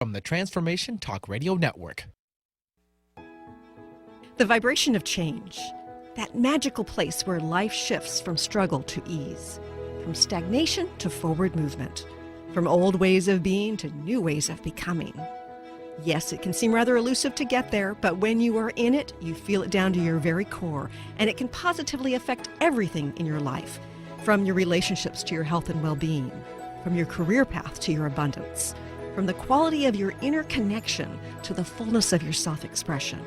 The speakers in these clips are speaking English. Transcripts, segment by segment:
from the Transformation Talk Radio Network. The vibration of change, that magical place where life shifts from struggle to ease, from stagnation to forward movement, from old ways of being to new ways of becoming. Yes, it can seem rather elusive to get there, but when you are in it, you feel it down to your very core, and it can positively affect everything in your life, from your relationships to your health and well-being, from your career path to your abundance, from the quality of your inner connection to the fullness of your self-expression.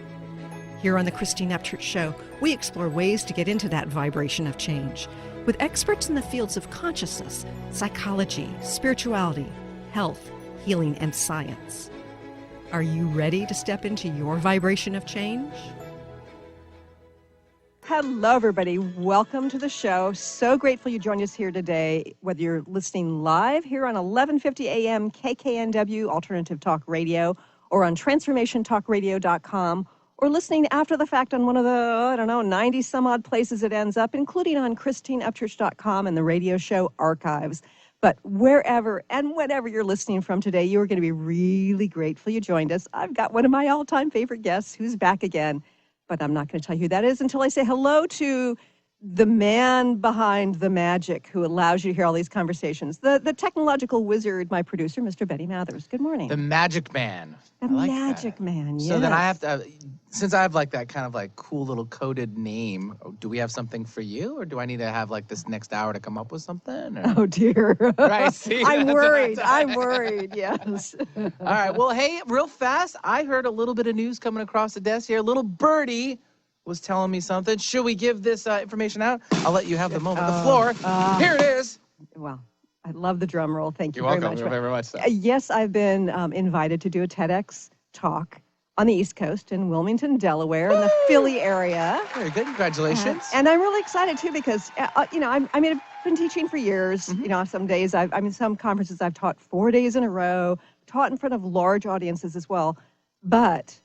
Here on the Christine Upchurch Show, we explore ways to get into that vibration of change with experts in the fields of consciousness, psychology, spirituality, health, healing, and science. Are you ready to step into your vibration of change? Hello, everybody. Welcome to the show. So grateful you joined us here today, whether you're listening live here on 1150 AM KKNW Alternative Talk Radio or on TransformationTalkRadio.com, or listening after the fact on one of the, 90 some odd places it ends up, including on ChristineUpchurch.com and the radio show archives. But wherever and whenever you're listening from today, you're going to be really grateful you joined us. I've got one of my all-time favorite guests who's back again, but I'm not going to tell you who that is until I say hello to the man behind the magic who allows you to hear all these conversations. The technological wizard, my producer, Mr. Betty Mathers. Good morning. The Magic Man. The Magic Man, yes. So then I have to, since I have like that kind of like cool little coded name, do we have something for you, or do I need to have like this next hour to come up with something? Or? Oh, dear. Right, see? I'm worried, yes. All right, well, hey, real fast, I heard a little bit of news coming across the desk here. Little birdie was telling me something. Should we give this information out? I'll let you have the moment, the floor. Here it is. Well, I love the drum roll. Thank you very much. You're very much so. Yes, I've been invited to do a TEDx talk on the East Coast in Wilmington, Delaware, in the Philly area. Very good. Congratulations. And I'm really excited, too, because, I've been teaching for years. Mm-hmm. Some days, some conferences I've taught 4 days in a row, taught in front of large audiences as well. But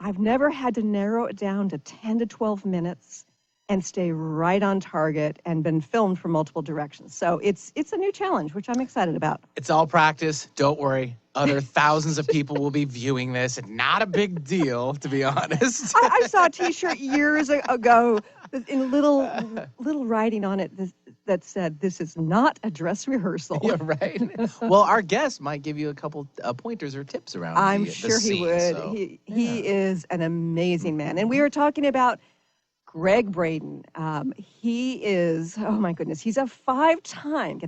I've never had to narrow it down to 10 to 12 minutes and stay right on target and been filmed from multiple directions. So it's a new challenge, which I'm excited about. It's all practice. Don't worry. Other thousands of people will be viewing this. Not a big deal, to be honest. I saw a T-shirt years ago in little writing on it that said, "This is not a dress rehearsal." Yeah, right. Well, our guest might give you a couple pointers or tips around I'm the sure scene, he would. So, he is an amazing man. And we were talking about Gregg Braden. He is, oh my goodness, he's a five-time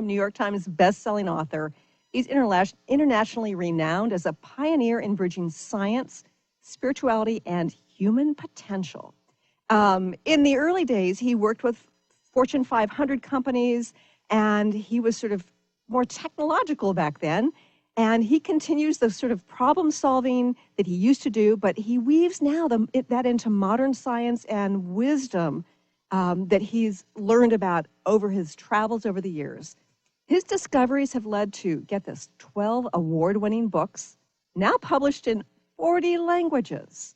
New York Times best-selling author. He's internationally renowned as a pioneer in bridging science, spirituality, and human potential. In the early days, he worked with Fortune 500 companies, and he was sort of more technological back then. And he continues the sort of problem solving that he used to do, but he weaves now that into modern science and wisdom that he's learned about over his travels over the years. His discoveries have led to, get this, 12 award-winning books, now published in 40 languages.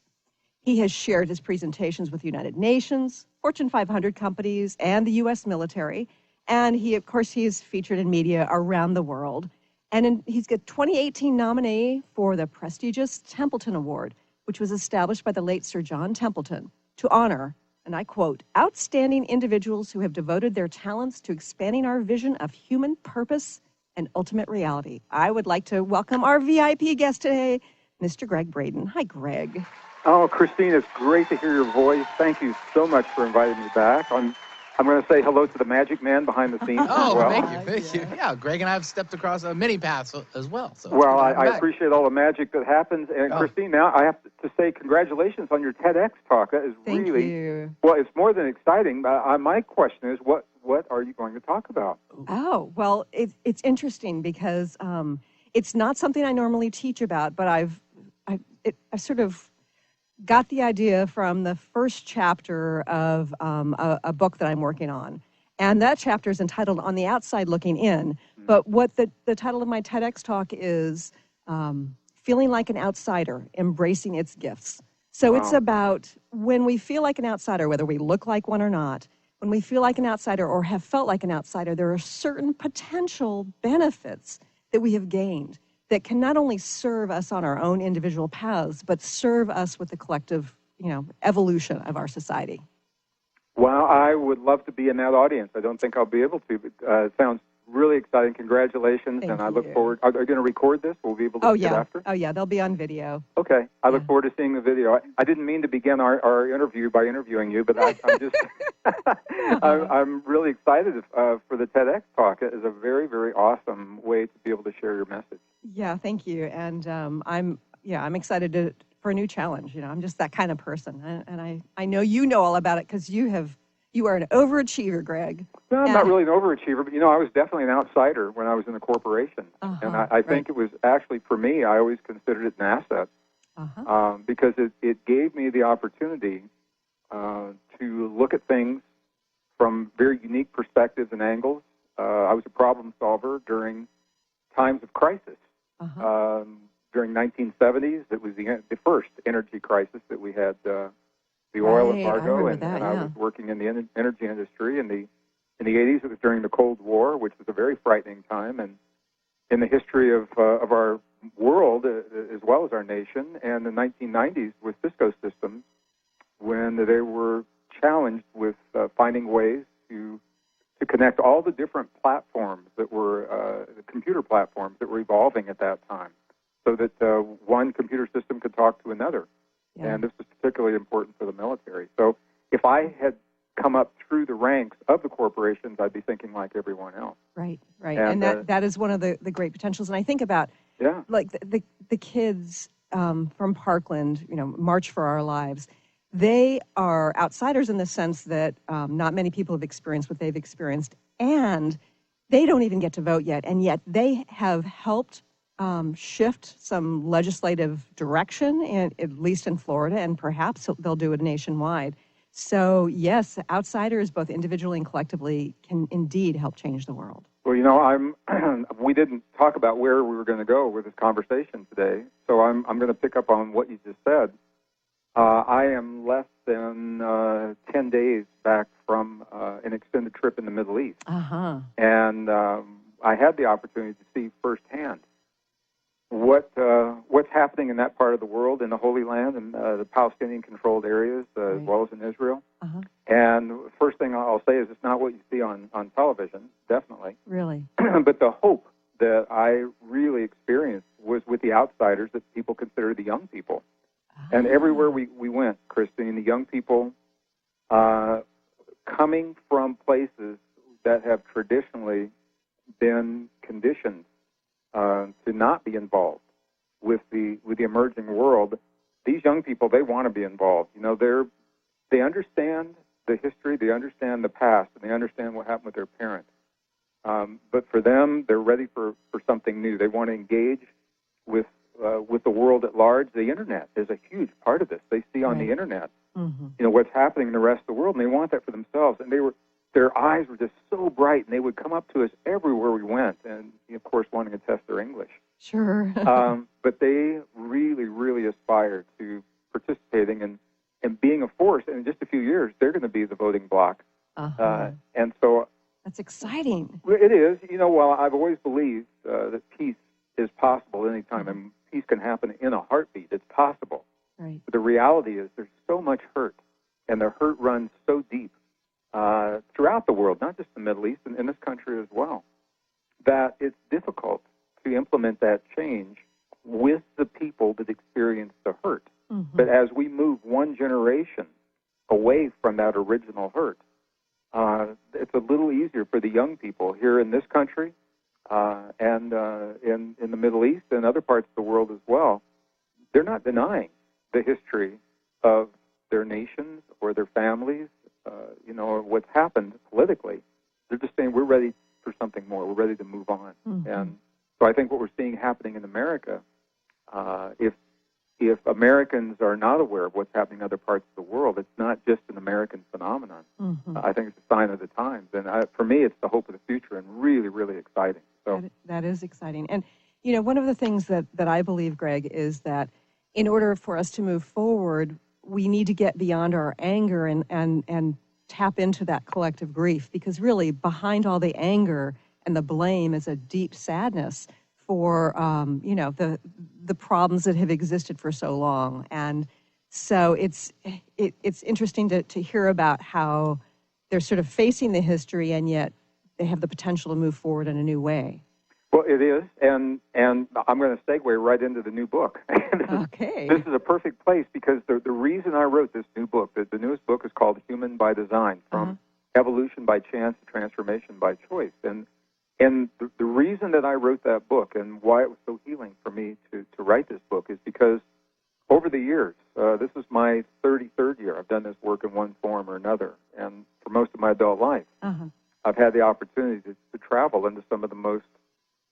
He has shared his presentations with the United Nations, Fortune 500 companies, and the U.S. military. And he's featured in media around the world. And he's got 2018 nominee for the prestigious Templeton Award, which was established by the late Sir John Templeton to honor, and I quote, "outstanding individuals who have devoted their talents to expanding our vision of human purpose and ultimate reality." I would like to welcome our VIP guest today, Mr. Gregg Braden. Hi, Gregg. Oh, Christine, it's great to hear your voice. Thank you so much for inviting me back. I'm going to say hello to the Magic Man behind the scenes as well. Thank you. Yeah, Greg and I have stepped across many paths as well. So well, I appreciate all the magic that happens. And Christine, now I have to say congratulations on your TEDx talk. That is Thank you. Well, it's more than exciting. My question is, what are you going to talk about? Oh, well, it's interesting because it's not something I normally teach about, but I've sort of got the idea from the first chapter of a book that I'm working on. And that chapter is entitled On the Outside Looking In. But what the title of my TEDx talk is Feeling Like an Outsider, Embracing Its Gifts. So It's about when we feel like an outsider, whether we look like one or not, when we feel like an outsider or have felt like an outsider, there are certain potential benefits that we have gained that can not only serve us on our own individual paths, but serve us with the collective, evolution of our society. Well, I would love to be in that audience. I don't think I'll be able to, but it sounds really exciting. Congratulations, Thank and I you. look forward. Are they going to record this? We'll be able to see it after? Oh, yeah, they'll be on video. Okay. I look forward to seeing the video. I didn't mean to begin our interview by interviewing you, but I'm just I'm really excited for the TEDx talk. It is a very, very awesome way to be able to share your message. Yeah, thank you. And I'm excited for a new challenge. I'm just that kind of person. And I know you know all about it because you are an overachiever, Gregg. No, I'm not really an overachiever, but I was definitely an outsider when I was in the corporation. And I think it was actually, for me, I always considered it an asset because it gave me the opportunity to look at things from very unique perspectives and angles. I was a problem solver during times of crisis. During 1970s, it was the first energy crisis that we had, the oil embargo, and I was working in the energy industry. In the 80s, it was during the Cold War, which was a very frightening time, and in the history of our world as well as our nation. And the 1990s with Cisco Systems, when they were challenged with finding ways to connect all the different platforms that were the computer platforms that were evolving at that time, so that one computer system could talk to another. Yeah. And this was particularly important for the military. So if I had come up through the ranks of the corporations, I'd be thinking like everyone else. Right. And that is one of the great potentials. And I think about like the kids from Parkland, March for Our Lives. They are outsiders in the sense that not many people have experienced what they've experienced, and they don't even get to vote yet. And yet they have helped shift some legislative direction, at least in Florida, and perhaps they'll do it nationwide. So, yes, outsiders, both individually and collectively, can indeed help change the world. Well, we didn't talk about where we were going to go with this conversation today, so I'm going to pick up on what you just said. I am less than 10 days back from an extended trip in the Middle East. And I had the opportunity to see firsthand what's happening in that part of the world, in the Holy Land and the Palestinian-controlled areas, as well as in Israel. And the first thing I'll say is it's not what you see on television, definitely. Really? But the hope that I really experienced was with the outsiders that people consider the young people. And everywhere we went, Christine, the young people coming from places that have traditionally been conditioned to not be involved with the emerging world. These young people, they want to be involved. They understand the history, they understand the past, and they understand what happened with their parents. But for them, they're ready for something new. They want to engage with the world at large. The internet is a huge part of this. They see on the internet, what's happening in the rest of the world, and they want that for themselves. And their eyes were just so bright, and they would come up to us everywhere we went, and of course, wanting to test their English. Sure. But they really, really aspire to participating and being a force. And in just a few years, they're going to be the voting bloc. And so that's exciting. It is. Well, I've always believed that peace is possible at any time, and peace can happen in a heartbeat. It's possible. Right. But the reality is there's so much hurt, and the hurt runs so deep throughout the world, not just the Middle East, and in this country as well, that it's difficult to implement that change with the people that experience the hurt. But as we move one generation away from that original hurt, it's a little easier for the young people here in this country and in the Middle East and other parts of the world as well. They're not denying the history of their nations or their families, or what's happened politically. They're just saying we're ready for something more. We're ready to move on. And so I think what we're seeing happening in America, if Americans are not aware of what's happening in other parts of the world, it's not just an American phenomenon. I think it's a sign of the times. And for me, it's the hope of the future and really, really exciting. So that is exciting. And, one of the things that I believe, Gregg, is that in order for us to move forward, we need to get beyond our anger and tap into that collective grief, because really behind all the anger and the blame is a deep sadness for the problems that have existed for so long. And so it's interesting to hear about how they're sort of facing the history, and yet they have the potential to move forward in a new way. Well, it is, and I'm going to segue right into the new book. Okay. This is a perfect place because the reason I wrote this new book, the newest book is called Human by Design, From Evolution by Chance to Transformation by Choice. And the reason that I wrote that book and why it was so healing for me to write this book is because over the years, this is my 33rd year, I've done this work in one form or another, and for most of my adult life, I've had the opportunity to travel into some of the most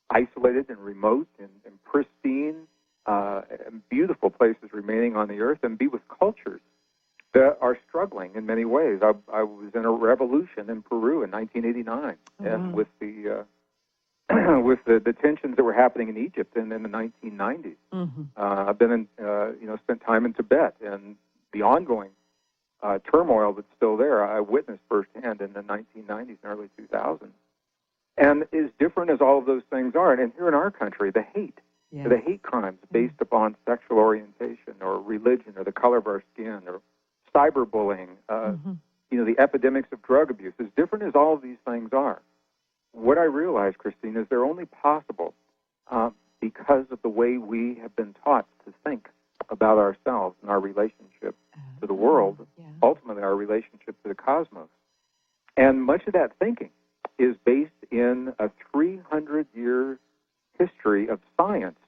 isolated and remote and pristine and beautiful places remaining on the earth, and be with cultures that are struggling in many ways. I was in a revolution in Peru in 1989, and with the with the tensions that were happening in Egypt in the 1990s. I've been in spent time in Tibet, and the ongoing turmoil that's still there I witnessed firsthand in the 1990s and early 2000s. And as different as all of those things are, and here in our country, the hate crimes based upon sexual orientation or religion or the color of our skin or cyberbullying, the epidemics of drug abuse, as different as all of these things are, what I realize, Christine, is they're only possible because of the way we have been taught to think about ourselves and our relationship to the world, ultimately our relationship to the cosmos. And much of that thinking is based in a 300-year history of science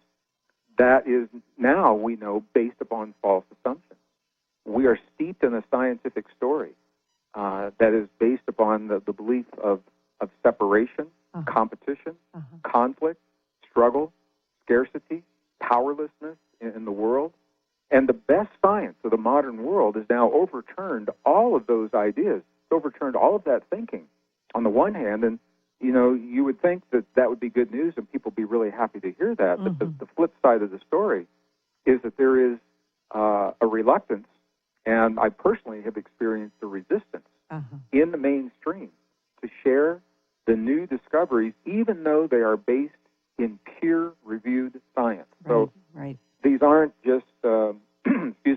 that is now, we know, based upon false assumptions. We are steeped in a scientific story that is based upon the belief of separation, competition, conflict, struggle, scarcity, powerlessness in the world. And the best science of the modern world has now overturned all of those ideas, overturned all of that thinking on the one hand, and you would think that would be good news and people would be really happy to hear that. But the flip side of the story is that there is a reluctance, and I personally have experienced a resistance in the mainstream to share the new discoveries, even though they are based in peer-reviewed science. So these aren't just,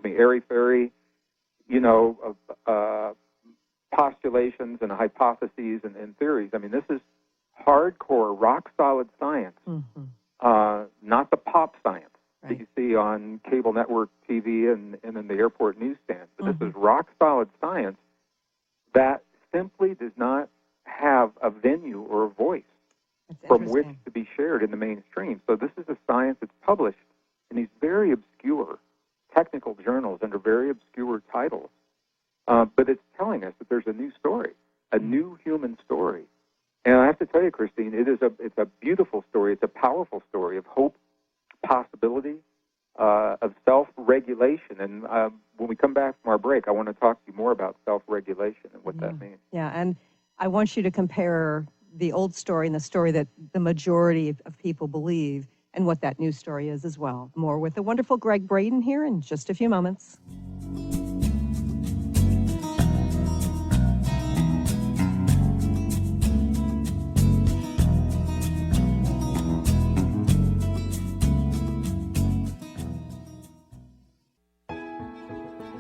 airy-fairy, postulations and hypotheses and theories. I mean, this is hardcore, rock-solid science, not the pop science that you see on cable network TV and in the airport newsstands. But this is rock-solid science that simply does not have a venue or a voice from which to be shared in the mainstream. So this is a science that's published in these very obscure technical journals under very obscure titles. But it's telling us that there's a new story, a new human story. And I have to tell you, Christine, it's a beautiful story. It's a powerful story of hope, possibility, of self-regulation. And when we come back from our break, I want to talk to you more about self-regulation and what that means. Yeah, and I want you to compare the old story and the story that the majority of people believe and what that new story is as well. More with the wonderful Gregg Braden here in just a few moments.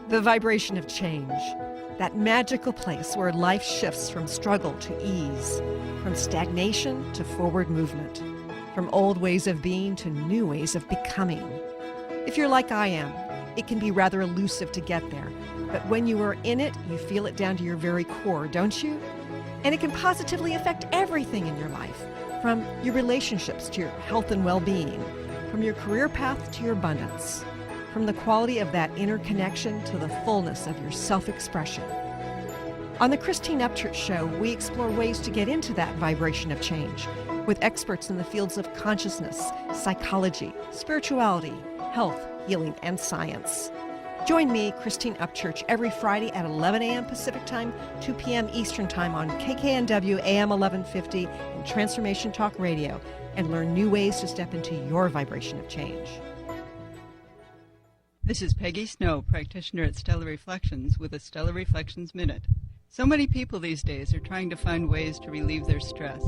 The vibration of change, that magical place where life shifts from struggle to ease, from stagnation to forward movement, from old ways of being to new ways of becoming. If you're like I am, it can be rather elusive to get there, but when you are in it, you feel it down to your very core, don't you? And it can positively affect everything in your life, from your relationships to your health and well-being, from your career path to your abundance, from the quality of that inner connection to the fullness of your self-expression. On the Christine Upchurch Show, we explore ways to get into that vibration of change with experts in the fields of consciousness, psychology, spirituality, health, healing, and science. Join me, Christine Upchurch, every Friday at 11 a.m. Pacific Time, 2 p.m. Eastern Time on KKNW AM 1150 and Transformation Talk Radio, and learn new ways to step into your vibration of change. This is Peggy Snow, practitioner at Stellar Reflections, with a Stellar Reflections Minute. So many people these days are trying to find ways to relieve their stress.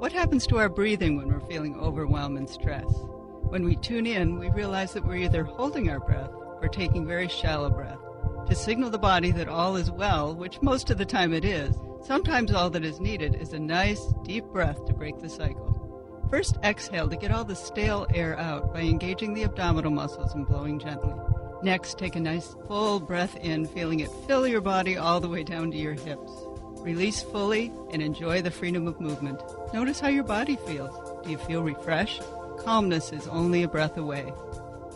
What happens to our breathing when we're feeling overwhelmed and stress? When we tune in, we realize that we're either holding our breath or taking very shallow breath to signal the body that all is well, which most of the time it is. Sometimes all that is needed is a nice, deep breath to break the cycle. First, exhale to get all the stale air out by engaging the abdominal muscles and blowing gently. Next, take a nice full breath in, feeling it fill your body all the way down to your hips. Release fully and enjoy the freedom of movement. Notice how your body feels. Do you feel refreshed? Calmness is only a breath away.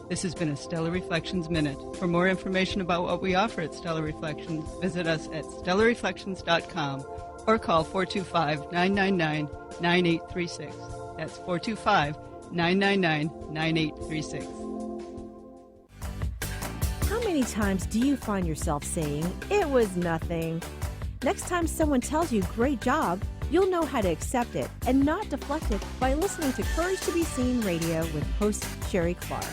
This has been a Stellar Reflections Minute. For more information about what we offer at Stellar Reflections, visit us at stellarreflections.com or call 425-999-9836. That's 425-999-9836. How many times do you find yourself saying, "It was nothing"? Next time someone tells you "great job," you'll know how to accept it and not deflect it by listening to Courage to be Seen Radio with host Sherry Clark.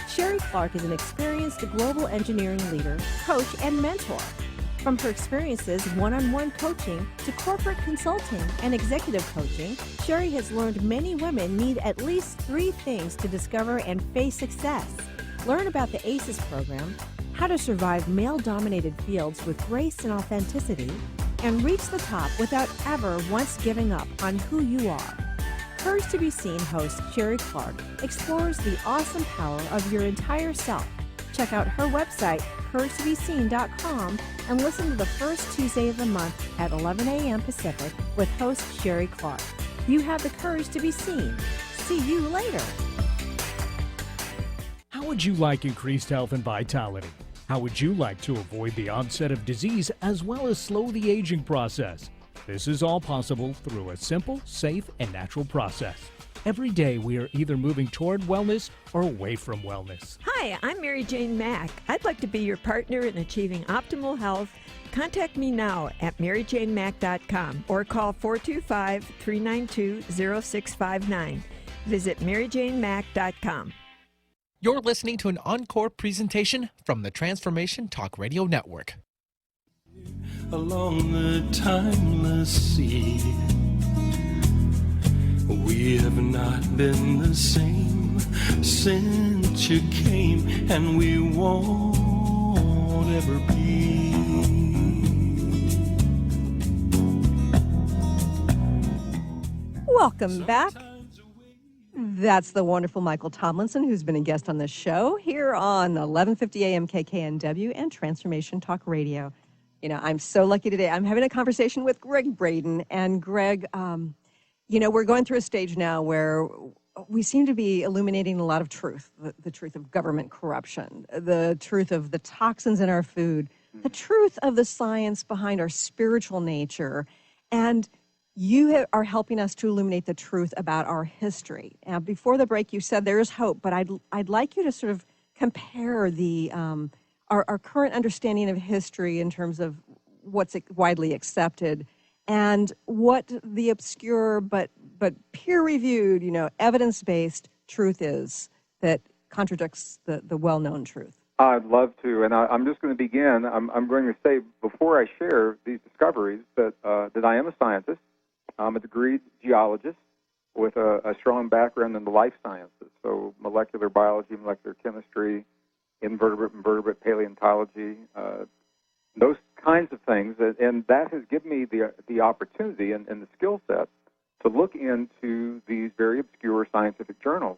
Sherry Clark is an experienced global engineering leader, coach, and mentor. From her experiences one-on-one coaching to corporate consulting and executive coaching, Sherry has learned many women need at least 3 things to discover and face success. Learn about the ACES program, how to survive male-dominated fields with grace and authenticity, and reach the top without ever once giving up on who you are. Courage to be Seen host Sherry Clark explores the awesome power of your entire self. Check out her website, couragetobeseen.com, and listen to the first Tuesday of the month at 11 a.m. Pacific with host Sherry Clark. You have the courage to be seen. See you later. How would you like increased health and vitality? How would you like to avoid the onset of disease as well as slow the aging process? This is all possible through a simple, safe, and natural process. Every day we are either moving toward wellness or away from wellness. Hi, I'm Mary Jane Mack. I'd like to be your partner in achieving optimal health. Contact me now at maryjanemack.com or call 425-392-0659. Visit maryjanemack.com. You're listening to an encore presentation from the Transformation Talk Radio Network. Along the timeless sea, we have not been the same since you came, and we won't ever be. Welcome back. That's the wonderful Michael Tomlinson, who's been a guest on this show here on 1150 AM KKNW and Transformation Talk Radio. You know, I'm so lucky today. I'm having a conversation with Gregg Braden. And Gregg, you know, we're going through a stage now where we seem to be illuminating a lot of truth, the truth of government corruption, the truth of the toxins in our food, the truth of the science behind our spiritual nature. And you are helping us to illuminate the truth about our history. Now, before the break, you said there is hope, but I'd like you to sort of compare the our current understanding of history in terms of what's widely accepted and what the obscure but peer-reviewed, you know, evidence-based truth is that contradicts the well-known truth. I'd love to, and I'm just going to begin. I'm going to say before I share these discoveries that I am a scientist. I'm a degreed geologist with a strong background in the life sciences, so molecular biology, molecular chemistry, invertebrate paleontology, those kinds of things, and that has given me the opportunity and the skill set to look into these very obscure scientific journals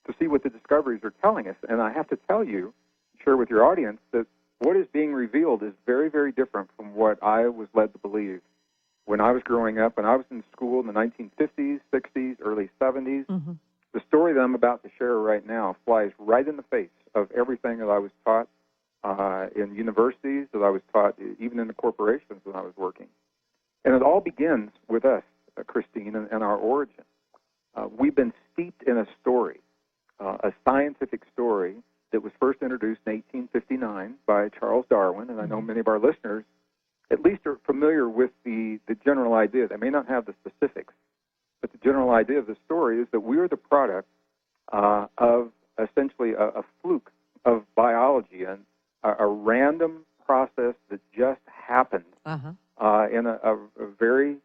to see what the discoveries are telling us. And I have to tell you, share with your audience, that what is being revealed is very, very different from what I was led to believe. When I was growing up, when I was in school in the 1950s, 60s, early 70s, the story that I'm about to share right now flies right in the face of everything that I was taught in universities, that I was taught even in the corporations when I was working. And it all begins with us, Christine, and our origin. We've been steeped in a story, a scientific story that was first introduced in 1859 by Charles Darwin, and I know many of our listeners at least are familiar with the general idea. They may not have the specifics, but the general idea of the story is that we are the product of essentially a fluke of biology and a random process that just happened in a very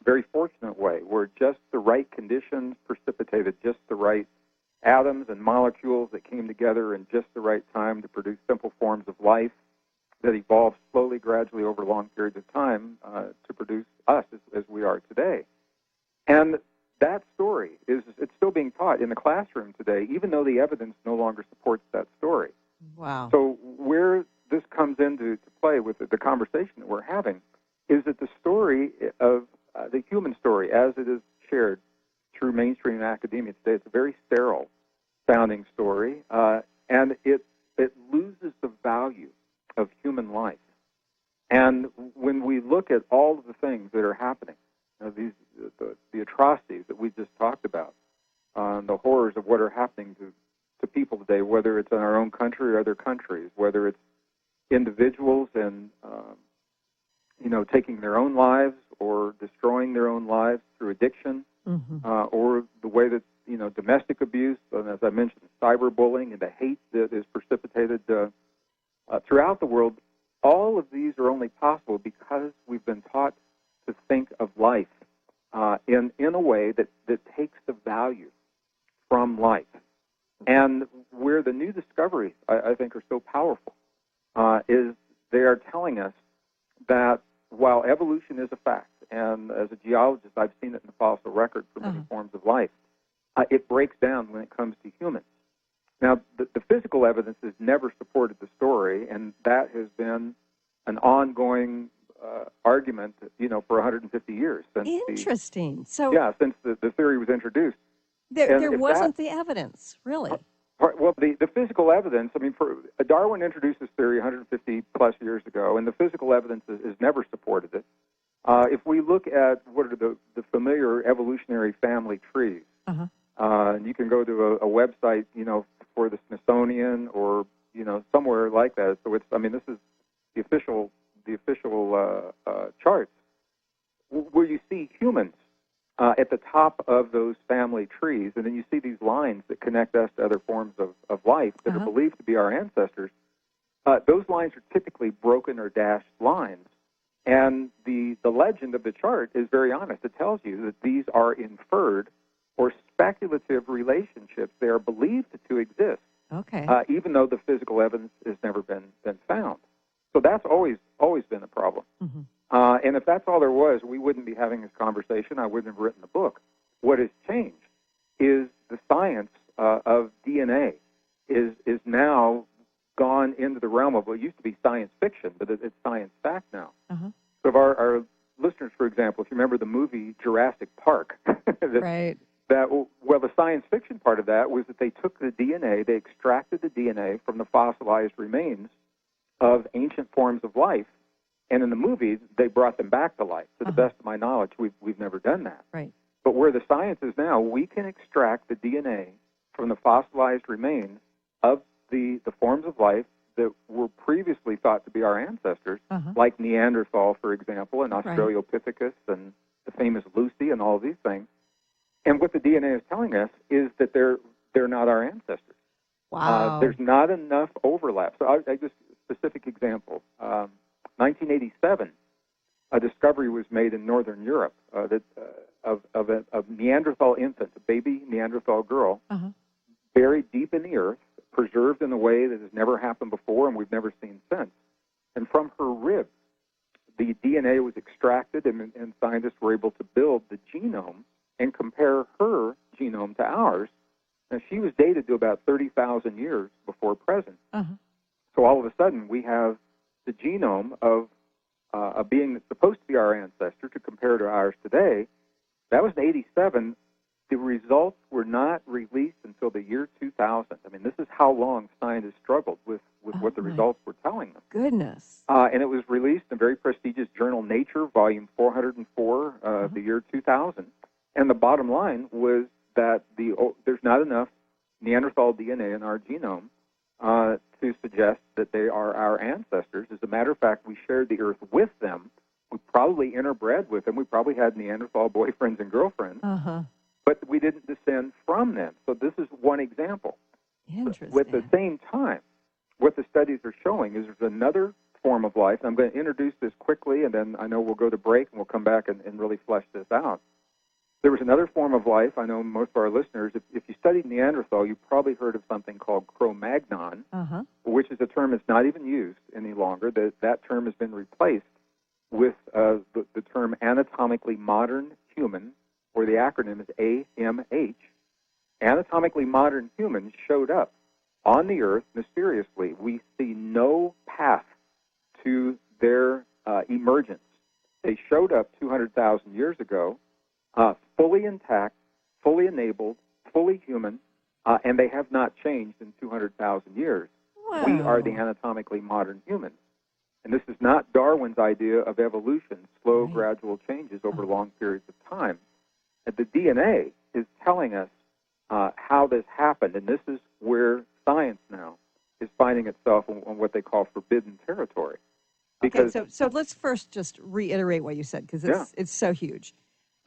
very fortunate way, where just the right conditions precipitated just the right atoms and molecules that came together in just the right time to produce simple forms of life that evolved slowly, gradually over long periods of time to produce us as we are today. And that story it's still being taught in the classroom today, even though the evidence no longer supports that story. Wow. So where this comes into play with the conversation that we're having is that the story of the human story, as it is shared through mainstream academia today, it's a very sterile sounding story, and it loses the value of human life. And when we look at all of the things that are happening, the atrocities that we just talked about, the horrors of what are happening to people today, whether it's in our own country or other countries, whether it's individuals and taking their own lives or destroying their own lives through addiction, or the way that domestic abuse, and as I mentioned, cyberbullying and the hate that is precipitated throughout the world. All of these are only possible because we've been taught to think of life in a way that takes the value from life. And where the new discoveries, I think, are so powerful is they are telling us that while evolution is a fact, and as a geologist I've seen it in the fossil record for many forms of life, it breaks down when it comes to humans. Now, the physical evidence has never supported the story, and that has been an ongoing argument, for 150 years. Interesting. Since the theory was introduced. There wasn't the evidence, really. Well, the physical evidence, Darwin introduced this theory 150 plus years ago, and the physical evidence has never supported it. If we look at what are the familiar evolutionary family trees, and you can go to a website, for the Smithsonian or, somewhere like that. So this is the official charts, where you see humans at the top of those family trees, and then you see these lines that connect us to other forms of life that are believed to be our ancestors. Those lines are typically broken or dashed lines. And the legend of the chart is very honest. It tells you that these are inferred or speculative relationships. They are believed to exist, even though the physical evidence has never been found. So that's always been a problem. And if that's all there was, we wouldn't be having this conversation. I wouldn't have written the book. What has changed is the science of DNA is now gone into the realm of what used to be science fiction, but it's science fact now. So if our listeners, for example, if you remember the movie Jurassic Park, right. The science fiction part of that was that they took the DNA, they extracted the DNA from the fossilized remains of ancient forms of life, and in the movie, they brought them back to life. To the best of my knowledge, we've never done that. Right. But where the science is now, we can extract the DNA from the fossilized remains of the forms of life that were previously thought to be our ancestors, like Neanderthal, for example, and Australopithecus, and the famous Lucy, and all of these things. And what the DNA is telling us is that they're not our ancestors. Wow. There's not enough overlap. So I just specific example. 1987, a discovery was made in northern Europe of a Neanderthal infant, a baby Neanderthal girl, buried deep in the earth, preserved in a way that has never happened before and we've never seen since. And from her ribs, the DNA was extracted, and scientists were able to build the genome and compare her genome to ours. Now, she was dated to about 30,000 years before present. So all of a sudden, we have the genome of a being that's supposed to be our ancestor to compare to ours today. That was in 87. The results were not released until the year 2000. This is how long scientists struggled with what the results were telling them. Goodness. And it was released in a very prestigious journal, Nature, volume 404, the year 2000. And the bottom line was that there's not enough Neanderthal DNA in our genome to suggest that they are our ancestors. As a matter of fact, we shared the earth with them. We probably interbred with them. We probably had Neanderthal boyfriends and girlfriends. But we didn't descend from them. So this is one example. Interesting. At the same time, what the studies are showing is there's another form of life, and I'm going to introduce this quickly, and then I know we'll go to break, and we'll come back and really flesh this out. There was another form of life. I know most of our listeners, if you studied Neanderthal, you've probably heard of something called Cro-Magnon, which is a term that's not even used any longer. That term has been replaced with the term anatomically modern human, or the acronym is AMH. Anatomically modern humans showed up on the Earth mysteriously. We see no path to their emergence. They showed up 200,000 years ago, fully intact, fully enabled, fully human, and they have not changed in 200,000 years. Wow. We are the anatomically modern humans. And this is not Darwin's idea of evolution, slow, gradual changes over long periods of time. And the DNA is telling us how this happened, and this is where science now is finding itself on what they call forbidden territory. Because, okay, so let's first just reiterate what you said, because it's so huge.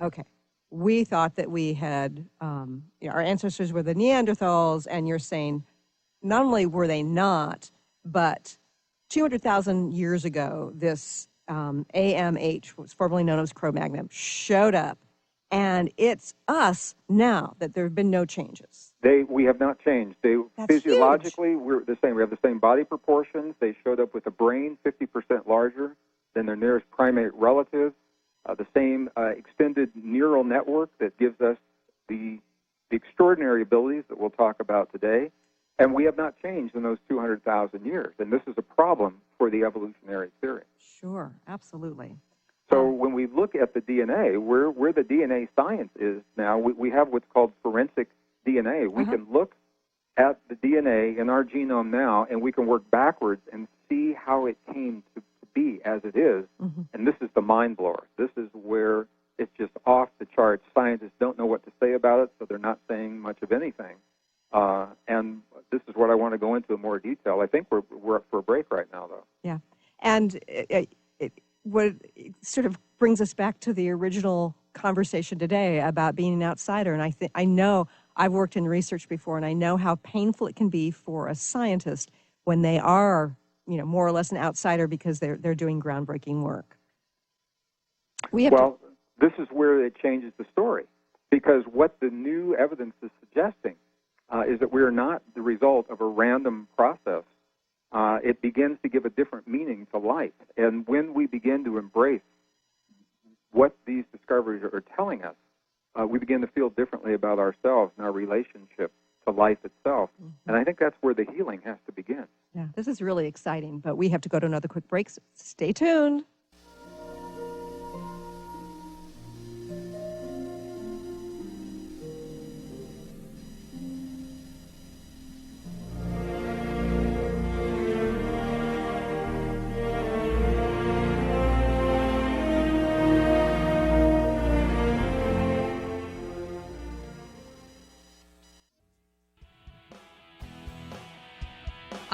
Okay, we thought that we had, our ancestors were the Neanderthals, and you're saying not only were they not, but 200,000 years ago, this AMH, was formerly known as Cro-Magnon, showed up, and it's us now that there have been no changes. We have not changed. Physiologically, we're the same. We have the same body proportions. They showed up with a brain 50% larger than their nearest primate relative, the same extended neural network that gives us the extraordinary abilities that we'll talk about today. And we have not changed in those 200,000 years. And this is a problem for the evolutionary theory. Sure, absolutely. So when we look at the DNA, where the DNA science is now, we have what's called forensic DNA. We can look at the DNA in our genome now, and we can work backwards and see how it came to be as it is. And this is the mind blower. This is where it's just off the charts. Scientists don't know what to say about it, so they're not saying much of anything. And this is what I want to go into in more detail. I think we're up for a break right now, though. Yeah, and it sort of brings us back to the original conversation today about being an outsider. And I know I've worked in research before, and I know how painful it can be for a scientist when they are, more or less an outsider because they're doing groundbreaking work. This is where it changes the story, because what the new evidence is suggesting is that we are not the result of a random process. It begins to give a different meaning to life. And when we begin to embrace what these discoveries are telling us, we begin to feel differently about ourselves and our relationship to life itself. And I think that's where the healing has to begin. Yeah, this is really exciting, but we have to go to another quick break. So stay tuned.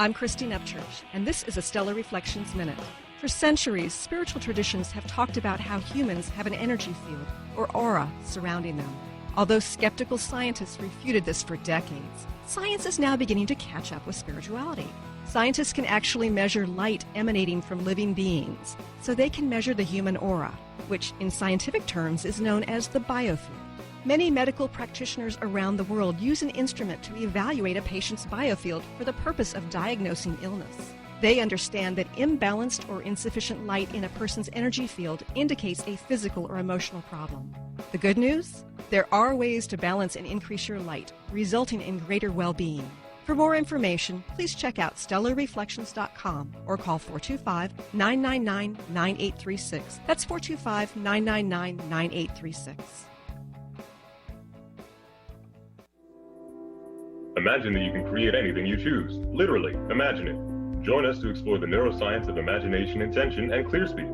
I'm Christine Upchurch, and this is a Stellar Reflections Minute. For centuries, spiritual traditions have talked about how humans have an energy field, or aura, surrounding them. Although skeptical scientists refuted this for decades, science is now beginning to catch up with spirituality. Scientists can actually measure light emanating from living beings, so they can measure the human aura, which in scientific terms is known as the biofield. Many medical practitioners around the world use an instrument to evaluate a patient's biofield for the purpose of diagnosing illness. They understand that imbalanced or insufficient light in a person's energy field indicates a physical or emotional problem. The good news? There are ways to balance and increase your light, resulting in greater well-being. For more information, please check out stellarreflections.com or call 425-999-9836. That's 425-999-9836. Imagine that you can create anything you choose. Literally, imagine it. Join us to explore the neuroscience of imagination, intention, and ClearSpeak.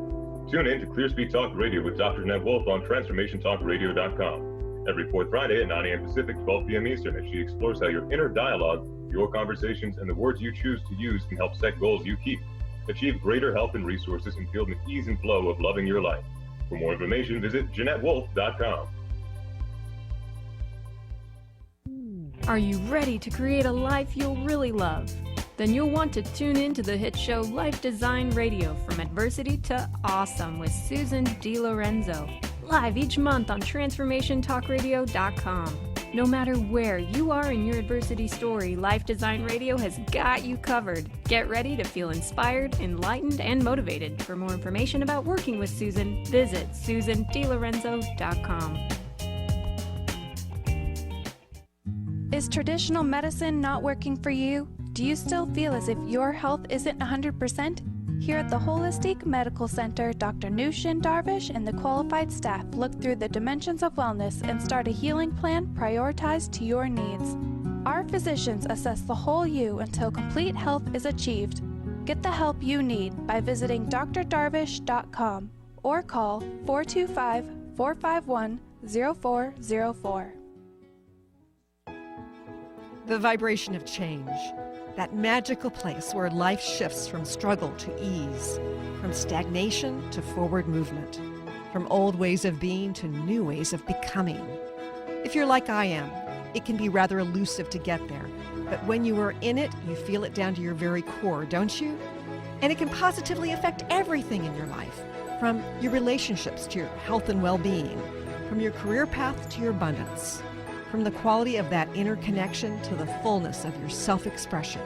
Tune in to ClearSpeak Talk Radio with Dr. Ned Wolf on TransformationTalkRadio.com. Every fourth Friday at 9 a.m. Pacific, 12 p.m. Eastern, as she explores how your inner dialogue, your conversations, and the words you choose to use can help set goals you keep. Achieve greater health and resources and feel the ease and flow of loving your life. For more information, visit JeanetteWolf.com. Are you ready to create a life you'll really love? Then you'll want to tune in to the hit show Life Design Radio, From Adversity to Awesome with Susan DiLorenzo, live each month on TransformationTalkRadio.com. No matter where you are in your adversity story, Life Design Radio has got you covered. Get ready to feel inspired, enlightened, and motivated. For more information about working with Susan, visit SusanDiLorenzo.com. Is traditional medicine not working for you? Do you still feel as if your health isn't 100%? Here at the Holistic Medical Center, Dr. Nushin Darvish and the qualified staff look through the dimensions of wellness and start a healing plan prioritized to your needs. Our physicians assess the whole you until complete health is achieved. Get the help you need by visiting drdarvish.com or call 425-451-0404. The vibration of change, that magical place where life shifts from struggle to ease, from stagnation to forward movement, from old ways of being to new ways of becoming. If you're like I am, it can be rather elusive to get there, but when you are in it, you feel it down to your very core, don't you? And it can positively affect everything in your life, from your relationships to your health and well-being, from your career path to your abundance, from the quality of that inner connection to the fullness of your self-expression.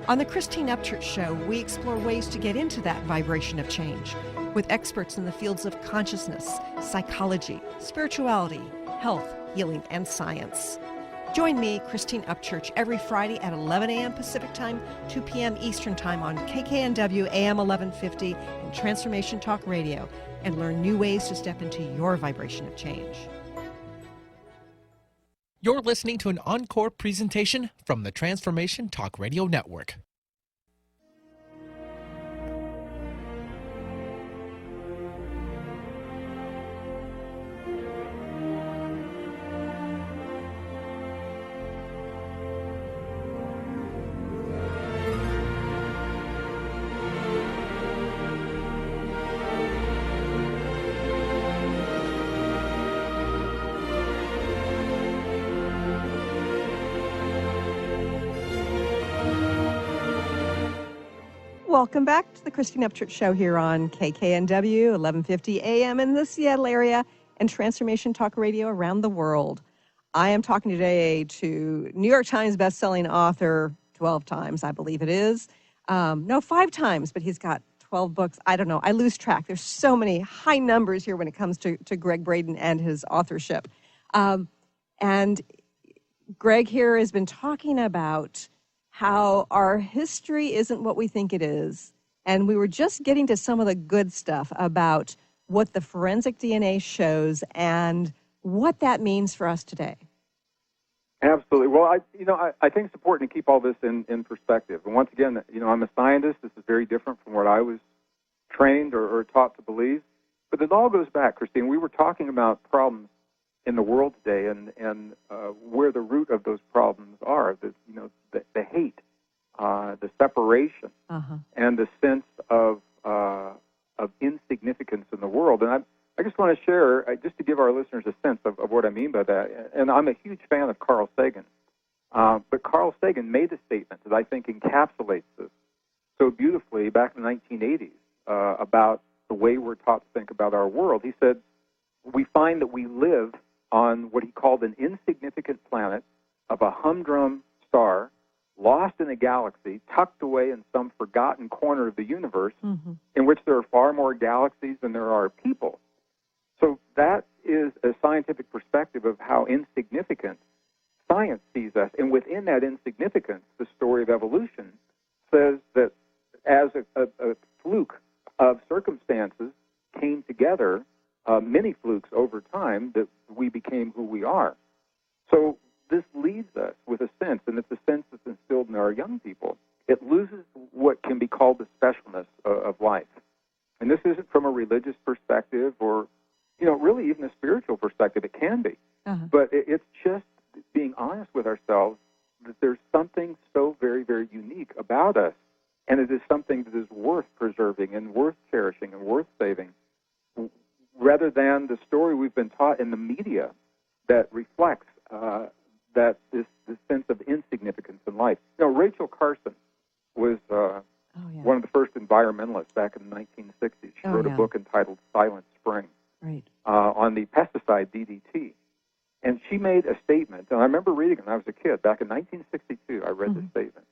On the Christine Upchurch Show, we explore ways to get into that vibration of change with experts in the fields of consciousness, psychology, spirituality, health, healing, and science. Join me, Christine Upchurch, every Friday at 11 a.m. Pacific Time, 2 p.m. Eastern Time on KKNW AM 1150 and Transformation Talk Radio, and learn new ways to step into your vibration of change. You're listening to an encore presentation from the Transformation Talk Radio Network. Welcome back to the Christine Upchurch Show here on KKNW, 1150 AM in the Seattle area and Transformation Talk Radio around the world. I am talking today to New York Times bestselling author, 12 times, I believe it is. No, 5 times, but he's got 12 books. I don't know. I lose track. There's so many high numbers here when it comes to Gregg Braden and his authorship. And Gregg here has been talking about how our history isn't what we think it is. And we were just getting to some of the good stuff about what the forensic DNA shows and what that means for us today. Absolutely. Well, I think it's important to keep all this in perspective. And once again, I'm a scientist. This is very different from what I was trained or taught to believe. But it all goes back, Christine. We were talking about problems in the world today, and where the root of those problems are, the hate, the separation, and the sense of insignificance in the world. And I just want to share, just to give our listeners a sense of what I mean by that. And I'm a huge fan of Carl Sagan, but Carl Sagan made a statement that I think encapsulates this so beautifully back in the 1980s about the way we're taught to think about our world. He said, "We find that we live on what he called an insignificant planet of a humdrum star, lost in a galaxy, tucked away in some forgotten corner of the universe, in which there are far more galaxies than there are people." So that is a scientific perspective of how insignificant science sees us. And within that insignificance, the story of evolution says that as a fluke of circumstances came together, many flukes over time, that we became who we are. So this leaves us with a sense, and it's a sense that's instilled in our young people. It loses what can be called the specialness of life. And this isn't from a religious perspective or, really even a spiritual perspective. It can be. But it's just being honest with ourselves that there's something so very, very unique about us, and it is something that is worth preserving and worth cherishing and worth saving, rather than the story we've been taught in the media that reflects that this sense of insignificance in life. Rachel Carson was one of the first environmentalists back in the 1960s. She wrote a book entitled Silent Spring on the pesticide DDT. And she made a statement, and I remember reading it when I was a kid. Back in 1962, I read this statement.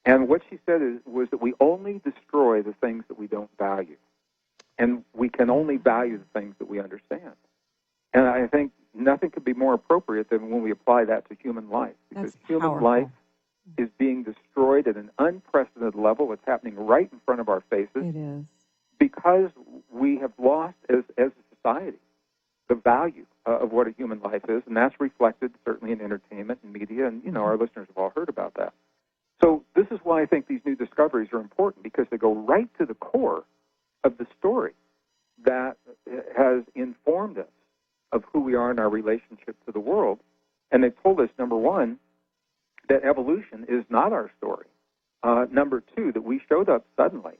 And what she said was that we only destroy the things that we don't value. And we can only value the things that we understand. And I think nothing could be more appropriate than when we apply that to human life. Because human life is being destroyed at an unprecedented level. It's happening right in front of our faces. It is. Because we have lost, as a society, the value of what a human life is, and that's reflected certainly in entertainment and media, and, our listeners have all heard about that. So this is why I think these new discoveries are important, because they go right to the core of the story that has informed us of who we are in our relationship to the world. And they've told us, number one, that evolution is not our story. Number two, that we showed up suddenly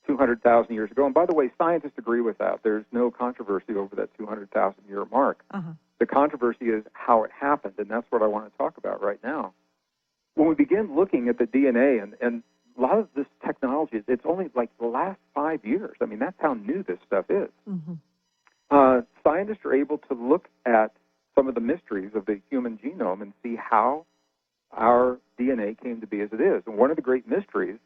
200,000 years ago. And by the way, scientists agree with that. There's no controversy over that 200,000-year mark. The controversy is how it happened, and that's what I want to talk about right now. When we begin looking at the DNA, and a lot of this technology, it's only like the last 5 years. I mean, that's how new this stuff is. Scientists are able to look at some of the mysteries of the human genome and see how our DNA came to be as it is. And one of the great mysteries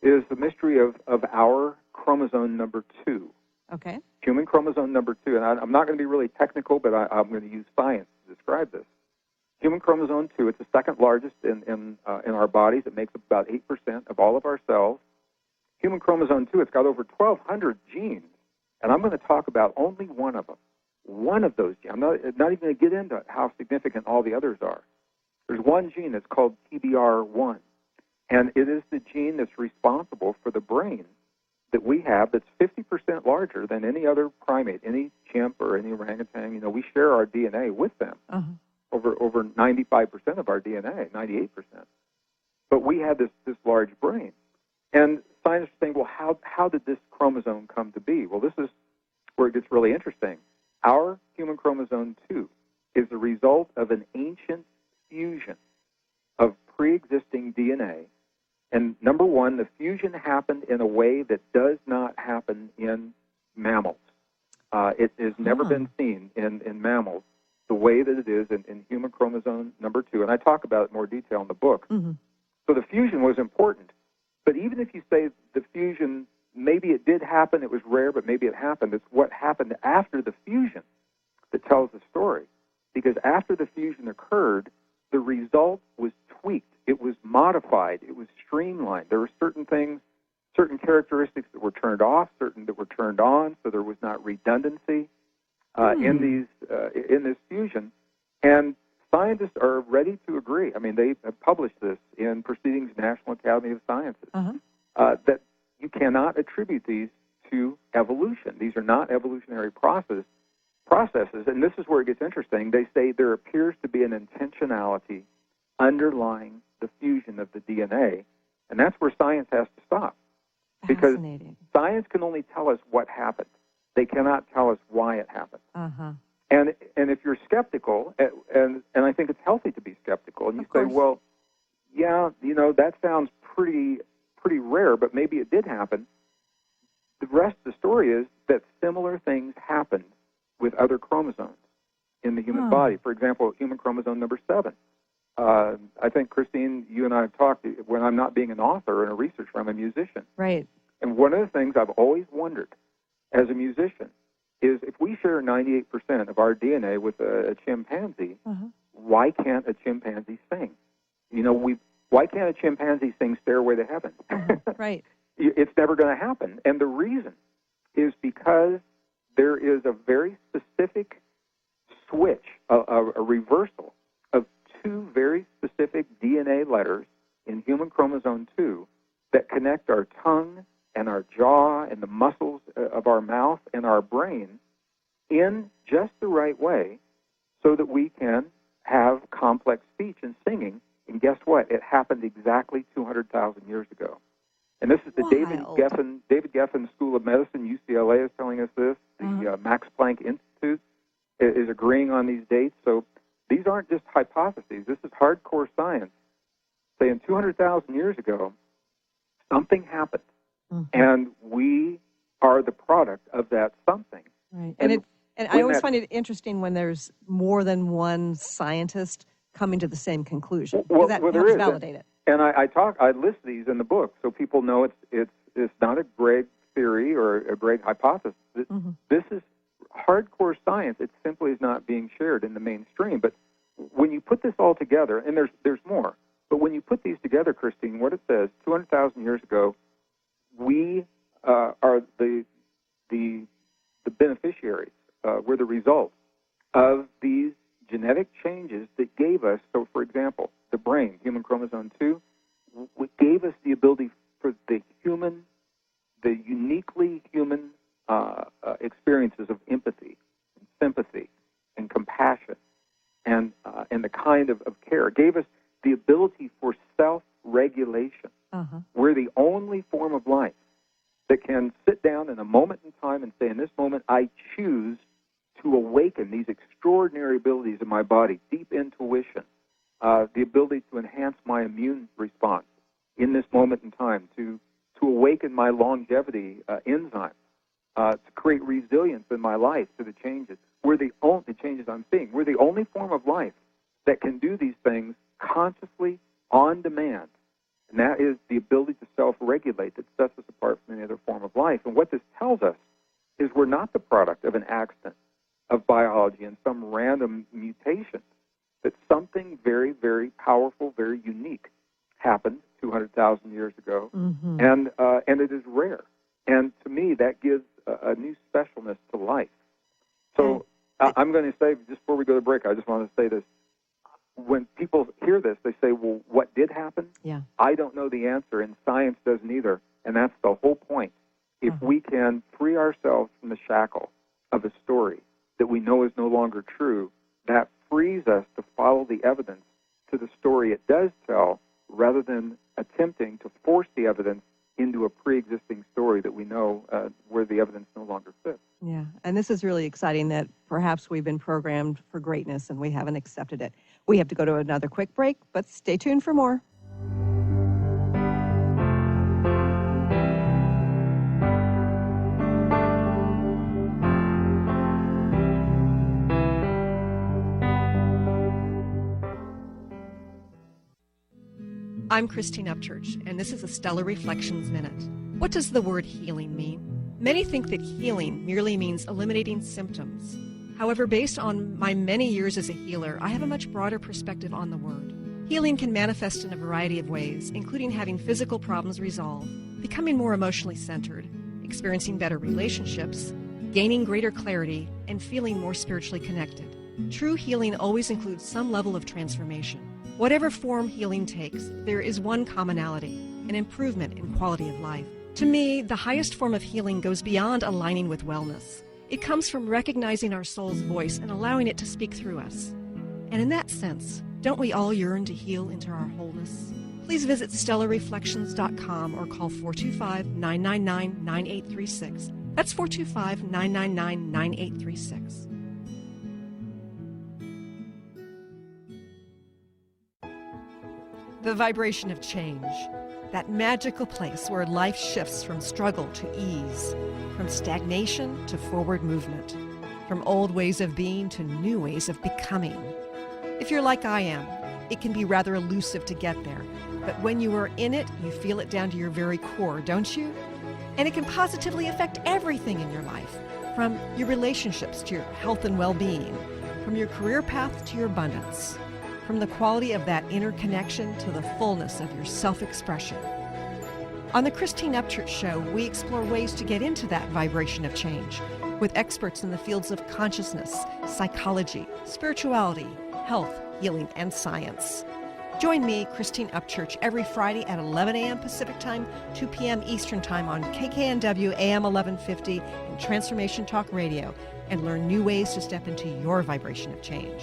is the mystery of our chromosome number 2. Okay. Human chromosome number 2. And I'm not going to be really technical, but I'm going to use science to describe this. Human chromosome 2, it's the second largest in our bodies. It makes up about 8% of all of our cells. Human chromosome 2, it's got over 1,200 genes. And I'm going to talk about only one of them. One of those genes. I'm not even going to get into how significant all the others are. There's one gene that's called TBR1. And it is the gene that's responsible for the brain that we have that's 50% larger than any other primate, any chimp or any orangutan. We share our DNA with them. Over 95% of our DNA, 98%. But we have this large brain. And scientists think, well, how did this chromosome come to be? Well, this is where it gets really interesting. Our human chromosome 2 is the result of an ancient fusion of pre-existing DNA. And number one, the fusion happened in a way that does not happen in mammals. It has never been seen in mammals the way that it is in human chromosome number 2. And I talk about it in more detail in the book. So the fusion was important. But even if you say the fusion, maybe it did happen, it was rare, but maybe it happened, it's what happened after the fusion that tells the story. Because after the fusion occurred, the result was tweaked. It was modified. It was streamlined. There were certain things, certain characteristics that were turned off, certain that were turned on, so there was not redundancy in this fusion. And scientists are ready to agree. I mean, they have published this in Proceedings of the National Academy of Sciences, that you cannot attribute these to evolution. These are not evolutionary processes. And this is where it gets interesting. They say there appears to be an intentionality underlying the fusion of the DNA, and that's where science has to stop. Because science can only tell us what happened. They cannot tell us why it happened. And if you're skeptical, and I think it's healthy to be skeptical, and you say, well, yeah, that sounds pretty rare, but maybe it did happen. The rest of the story is that similar things happened with other chromosomes in the human body. For example, human chromosome number 7. I think, Christine, you and I have talked, when I'm not being an author and a researcher, I'm a musician. Right. And one of the things I've always wondered as a musician is if we share 98% of our DNA with a chimpanzee, why can't a chimpanzee sing? Why can't a chimpanzee sing Stairway to Heaven? Right. It's never going to happen. And the reason is because there is a very specific switch, a reversal of 2 very specific DNA letters in human chromosome 2 that connect our tongue and our jaw and the muscles of our mouth and our brain in just the right way so that we can have complex speech and singing. And guess what? It happened exactly 200,000 years ago. And this is the David Geffen School of Medicine, UCLA, is telling us this. The Max Planck Institute is agreeing on these dates. So these aren't just hypotheses. This is hardcore science saying 200,000 years ago, something happened, and we are the product of that something. Right. And I always find it interesting when there's more than one scientist coming to the same conclusion, because that helps validate it. And I list these in the book so people know it's not a Gregg theory or a Gregg hypothesis. This is hardcore science. It simply is not being shared in the mainstream. But when you put this all together, and there's more, but when you put these together, Christine, what it says, 200,000 years ago, we are the beneficiaries. We're the result of these genetic changes that gave us, so for example, the brain, human chromosome 2, gave us the ability for the uniquely human experiences of empathy, and sympathy, and compassion, and the kind of care. It gave us the ability for self-regulation. We're the only form of life that can sit down in a moment in time and say, in this moment, I choose to awaken these extraordinary abilities in my body, deep intuition, the ability to enhance my immune response in this moment in time, to awaken my longevity enzymes, to create resilience in my life to the changes. We're the only changes I'm seeing. We're the only form of life that can do these things consciously, on demand. And that is the ability to self-regulate that sets us apart from any other form of life. And what this tells us is we're not the product of an accident of biology and some random mutation, that something very, very powerful, very unique happened 200,000 years ago, and it is rare. And to me, that gives a new specialness to life. So I'm going to say, just before we go to break, I just want to say this. When people hear this, they say, well, what did happen? Yeah. I don't know the answer, and science doesn't either. And that's the whole point. If we can free ourselves from the shackle of a story that we know is no longer true, that frees us to follow the evidence to the story it does tell, rather than attempting to force the evidence into a pre-existing story that we know where the evidence no longer fits. Yeah, and this is really exciting that perhaps we've been programmed for greatness and we haven't accepted it. We have to go to another quick break, but stay tuned for more. I'm Christine Upchurch, and this is a Stellar Reflections Minute. What does the word healing mean? Many think that healing merely means eliminating symptoms. However, based on my many years as a healer, I have a much broader perspective on the word. Healing can manifest in a variety of ways, including having physical problems resolved, becoming more emotionally centered, experiencing better relationships, gaining greater clarity, and feeling more spiritually connected. True healing always includes some level of transformation. Whatever form healing takes, there is one commonality, an improvement in quality of life. To me, the highest form of healing goes beyond aligning with wellness. It comes from recognizing our soul's voice and allowing it to speak through us. And in that sense, don't we all yearn to heal into our wholeness? Please visit stellarreflections.com or call 425-999-9836. That's 425-999-9836. The vibration of change, that magical place where life shifts from struggle to ease, from stagnation to forward movement, from old ways of being to new ways of becoming. If you're like I am, it can be rather elusive to get there, but when you are in it, you feel it down to your very core, don't you? And it can positively affect everything in your life, from your relationships to your health and well-being, from your career path to your abundance, from the quality of that inner connection to the fullness of your self-expression. On the Christine Upchurch Show, we explore ways to get into that vibration of change with experts in the fields of consciousness, psychology, spirituality, health, healing, and science. Join me, Christine Upchurch, every Friday at 11 a.m. Pacific Time, 2 p.m. Eastern Time on KKNW AM 1150 and Transformation Talk Radio, and learn new ways to step into your vibration of change.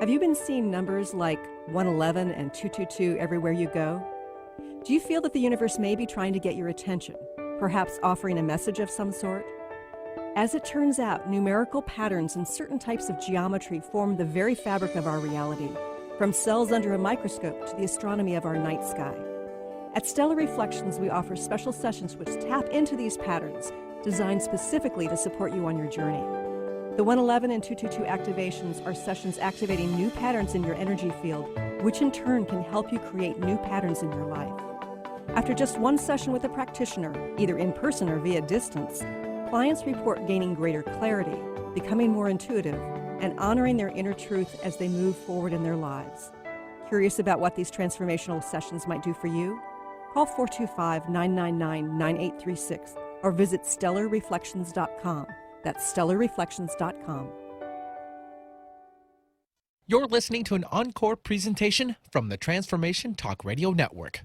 Have you been seeing numbers like 111 and 222 everywhere you go? Do you feel that the universe may be trying to get your attention, perhaps offering a message of some sort? As it turns out, numerical patterns in certain types of geometry form the very fabric of our reality, from cells under a microscope to the astronomy of our night sky. At Stellar Reflections, we offer special sessions which tap into these patterns, designed specifically to support you on your journey. The 111 and 222 activations are sessions activating new patterns in your energy field, which in turn can help you create new patterns in your life. After just one session with a practitioner, either in person or via distance, clients report gaining greater clarity, becoming more intuitive, and honoring their inner truth as they move forward in their lives. Curious about what these transformational sessions might do for you? Call 425-999-9836 or visit stellarreflections.com. That's stellarreflections.com. You're listening to an encore presentation from the Transformation Talk Radio Network.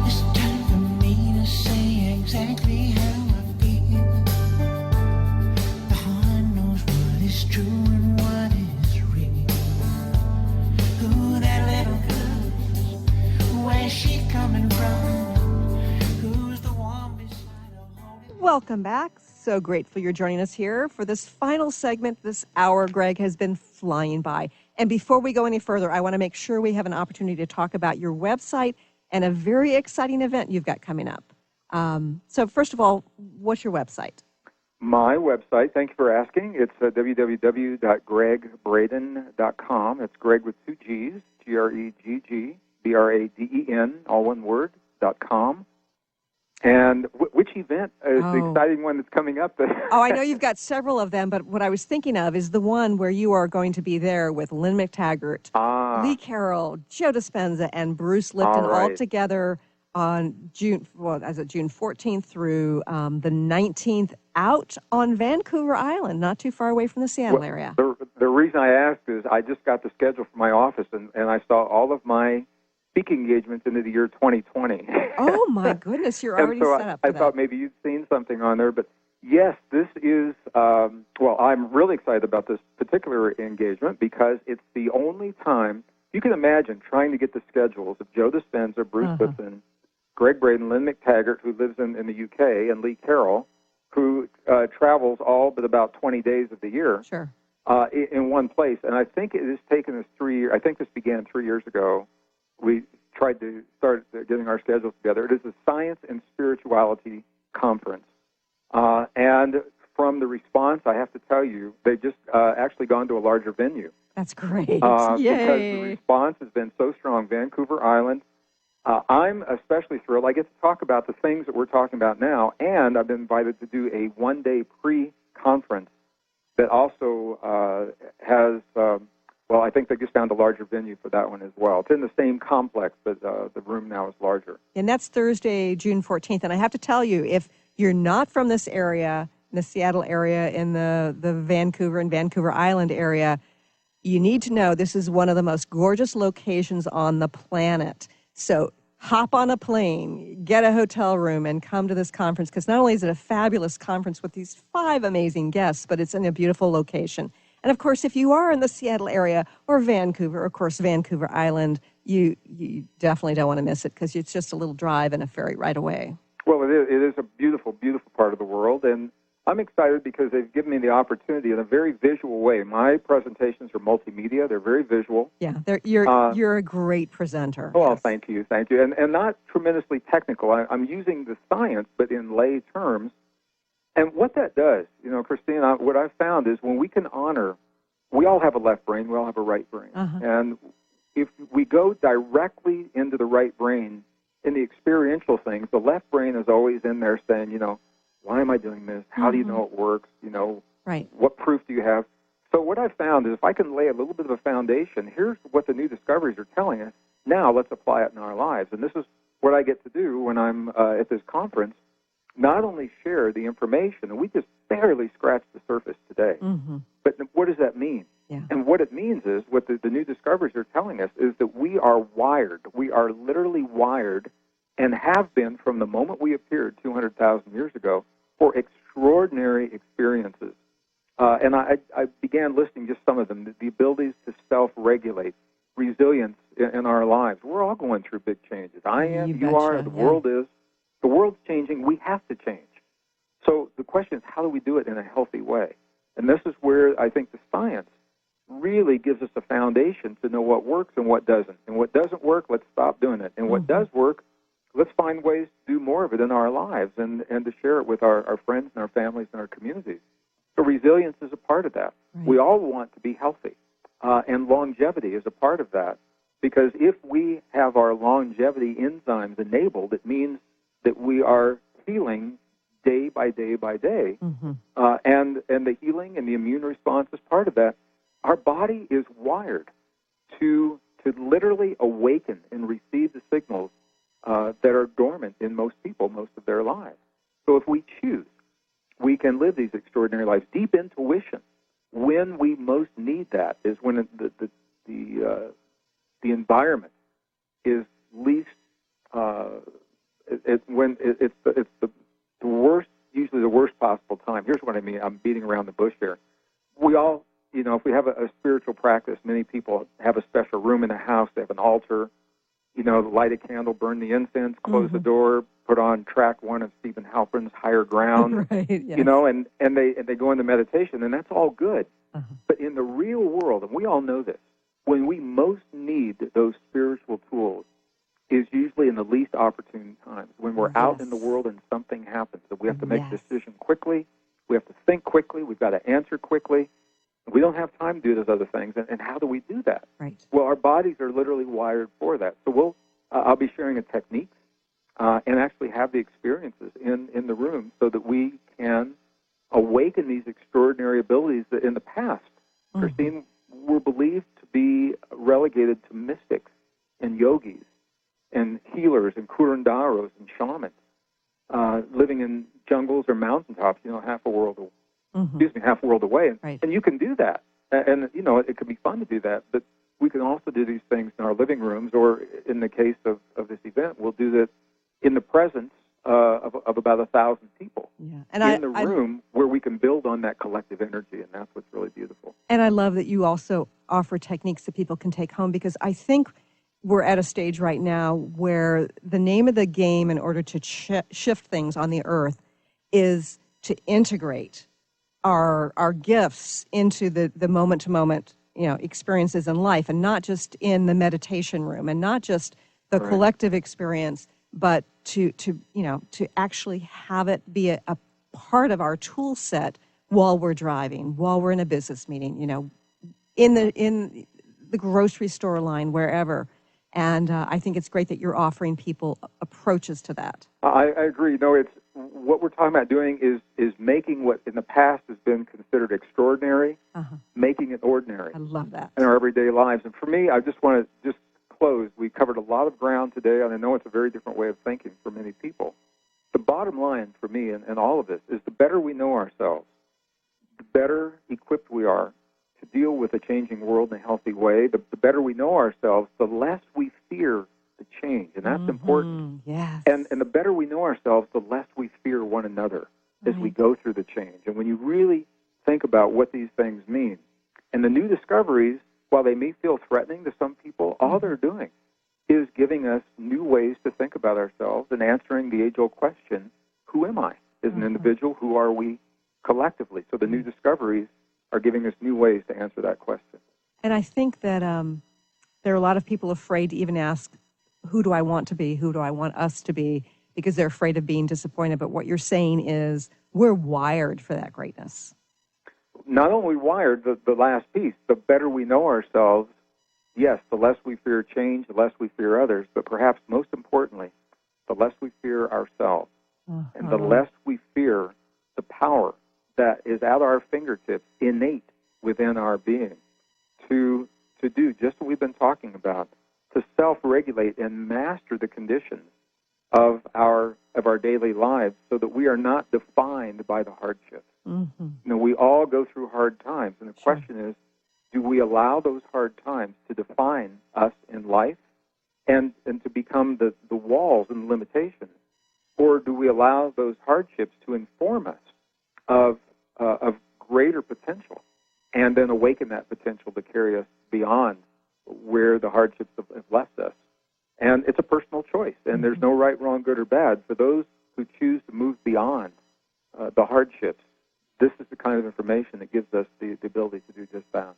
It's time for me to say exactly how I feel. The heart knows what is true and what is real. Who that little girl? Where's she coming from? Who's the one beside her holding? Welcome back. So grateful you're joining us here for this final segment. This hour, Gregg, has been flying by. And before we go any further, I want to make sure we have an opportunity to talk about your website and a very exciting event you've got coming up. So first of all, what's your website? My website, thank you for asking. It's www.greggbraden.com. It's Gregg with two G's, G-R-E-G-G-B-R-A-D-E-N, all one word, .com. And which event is the exciting one that's coming up? Oh, I know you've got several of them, but what I was thinking of is the one where you are going to be there with Lynn McTaggart, Lee Carroll, Joe Dispenza, and Bruce Lipton all together on June 14th through the 19th out on Vancouver Island, not too far away from the Seattle area. The reason I asked is I just got the schedule from my office, and I saw all of my speaking engagements into the year 2020. Oh, my goodness, you're already set up for I thought maybe you'd seen something on there, but yes, this is, I'm really excited about this particular engagement because it's the only time, you can imagine trying to get the schedules of Joe Dispenza, Bruce Lipton, Gregg Braden, Lynn McTaggart, who lives in the UK, and Lee Carroll, who travels all but about 20 days of the year. Sure. In one place. And I think it has taken us 3 years. I think this began 3 years ago. We tried to start getting our schedules together. It is a Science and Spirituality Conference. And from the response, I have to tell you, they've just actually gone to a larger venue. That's great. Yay. Because the response has been so strong. Vancouver Island. I'm especially thrilled. I get to talk about the things that we're talking about now, and I've been invited to do a one-day pre-conference that also has... I think they just found a larger venue for that one as well. It's in the same complex, but the room now is larger. And that's Thursday, June 14th. And I have to tell you, if you're not from this area, the Seattle area, in the Vancouver and Vancouver Island area, you need to know this is one of the most gorgeous locations on the planet. So hop on a plane, get a hotel room, and come to this conference, because not only is it a fabulous conference with these 5 amazing guests, but it's in a beautiful location. And, of course, if you are in the Seattle area or Vancouver, of course, Vancouver Island, you definitely don't want to miss it because it's just a little drive and a ferry right away. Well, it is a beautiful, beautiful part of the world, and I'm excited because they've given me the opportunity in a very visual way. My presentations are multimedia. They're very visual. Yeah, you're a great presenter. Well, thank you. And not tremendously technical. I'm using the science, but in lay terms. And what that does, Christine, what I've found is when we can honor, we all have a left brain, we all have a right brain. And if we go directly into the right brain in the experiential things, the left brain is always in there saying, why am I doing this? How do you know it works? Right. What proof do you have? So what I've found is if I can lay a little bit of a foundation, here's what the new discoveries are telling us. Now let's apply it in our lives. And this is what I get to do when I'm at this conference. Not only share the information, and we just barely scratched the surface today, but what does that mean? Yeah. And what it means is, what the new discoveries are telling us is that we are wired. We are literally wired and have been from the moment we appeared 200,000 years ago for extraordinary experiences. And I began listing just some of them, the abilities to self-regulate, resilience in our lives. We're all going through big changes. I am, you are, the world is. The world's changing. We have to change. So the question is, how do we do it in a healthy way? And this is where I think the science really gives us a foundation to know what works and what doesn't. And what doesn't work, let's stop doing it. And what does work, let's find ways to do more of it in our lives and to share it with our friends and our families and our communities. So resilience is a part of that. Right. We all want to be healthy, and longevity is a part of that, because if we have our longevity enzymes enabled, it means that we are healing day by day by day, and the healing and the immune response is part of that. Our body is wired to literally awaken and receive the signals that are dormant in most people most of their lives. So if we choose, we can live these extraordinary lives. Deep intuition, when we most need that, is when the environment is least. It's the worst, usually the worst possible time. Here's what I mean. I'm beating around the bush here. We all, if we have a spiritual practice, many people have a special room in the house. They have an altar. Light a candle, burn the incense, close the door, put on track 1 of Stephen Halpern's Higher Ground. Right, yes. And they go into meditation, and that's all good. But in the real world, and we all know this, when we most need those spiritual tools is usually in the least opportune times, when we're out in the world and something happens, that we have to make a decision quickly, we have to think quickly, we've got to answer quickly. We don't have time to do those other things, and how do we do that? Right. Well, our bodies are literally wired for that. So I'll be sharing a technique and actually have the experiences in the room so that we can awaken these extraordinary abilities that in the past, Christine, were believed to be relegated to mystics and yogis and healers and curanderos and shamans living in jungles or mountaintops, half a world away. And you can do that. And, it can be fun to do that. But we can also do these things in our living rooms, or in the case of this event, we'll do this in the presence of about 1,000 people in the room where we can build on that collective energy. And that's what's really beautiful. And I love that you also offer techniques that people can take home, because I think we're at a stage right now where the name of the game in order to shift things on the earth is to integrate our gifts into the moment-to-moment experiences in life, and not just in the meditation room, and not just the collective experience, but to actually have it be a part of our tool set while we're driving, while we're in a business meeting, in the grocery store line, wherever. And I think it's great that you're offering people approaches to that. I agree. No, it's what we're talking about doing is making what in the past has been considered extraordinary, making it ordinary. I love that. In our everyday lives. And for me, I just want to close. We covered a lot of ground today, and I know it's a very different way of thinking for many people. The bottom line for me and all of this is the better we know ourselves, the better equipped we are to deal with a changing world in a healthy way. The better we know ourselves, the less we fear the change, and that's important. Yes. And the better we know ourselves, the less we fear one another as we go through the change. And when you really think about what these things mean, and the new discoveries, while they may feel threatening to some people, all they're doing is giving us new ways to think about ourselves and answering the age-old question, who am I as an individual? Who are we collectively? So the new discoveries are giving us new ways to answer that question. And I think that there are a lot of people afraid to even ask, who do I want to be? Who do I want us to be? Because they're afraid of being disappointed. But what you're saying is we're wired for that greatness. Not only wired, the last piece, the better we know ourselves, yes, the less we fear change, the less we fear others, but perhaps most importantly, the less we fear ourselves. And the less we fear the power that is at our fingertips, innate within our being, to do just what we've been talking about, to self-regulate and master the conditions of our daily lives so that we are not defined by the hardships. We all go through hard times, and the question is, do we allow those hard times to define us in life and to become the walls and limitations? Or do we allow those hardships to inform us of greater potential and then awaken that potential to carry us beyond where the hardships have left us And it's a personal choice, and there's no right, wrong, good, or bad. For those who choose to move beyond the hardships, this is the kind of information that gives us the ability to do just that.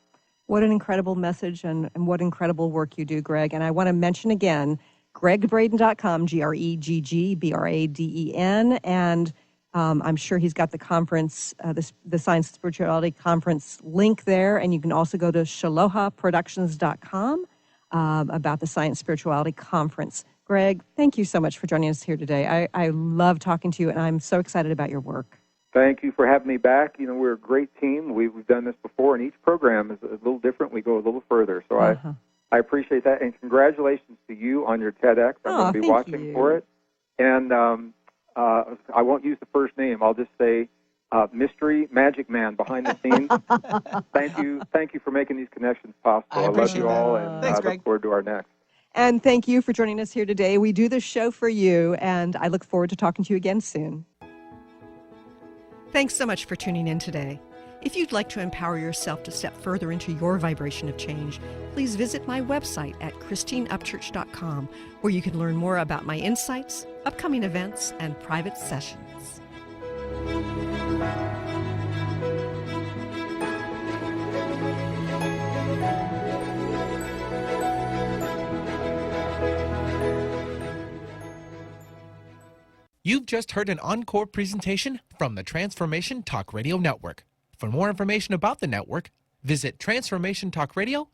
What an incredible message and what incredible work you do, Gregg. And I want to mention again, GreggBraden.com, GreggBraden. And I'm sure he's got the conference, the Science and Spirituality Conference link there. And you can also go to shalohaproductions.com about the Science Spirituality Conference. Gregg, thank you so much for joining us here today. I love talking to you, and I'm so excited about your work. Thank you for having me back. You know, we're a great team. We've done this before, and each program is a little different. We go a little further. So I appreciate that, and congratulations to you on your TEDx. I'm going to be watching for it. And I won't use the first name. I'll just say mystery magic man behind the scenes. Thank you for making these connections possible. I love you all, and Thanks, I Gregg. look forward to our next. And thank you for joining us here today. We do this show for you, and I look forward to talking to you again soon. Thanks so much for tuning in today. If you'd like to empower yourself to step further into your vibration of change, please visit my website at christineupchurch.com, where you can learn more about my insights, upcoming events, and private sessions. You've just heard an encore presentation from the Transformation Talk Radio Network. For more information about the network, visit transformationtalkradio.com.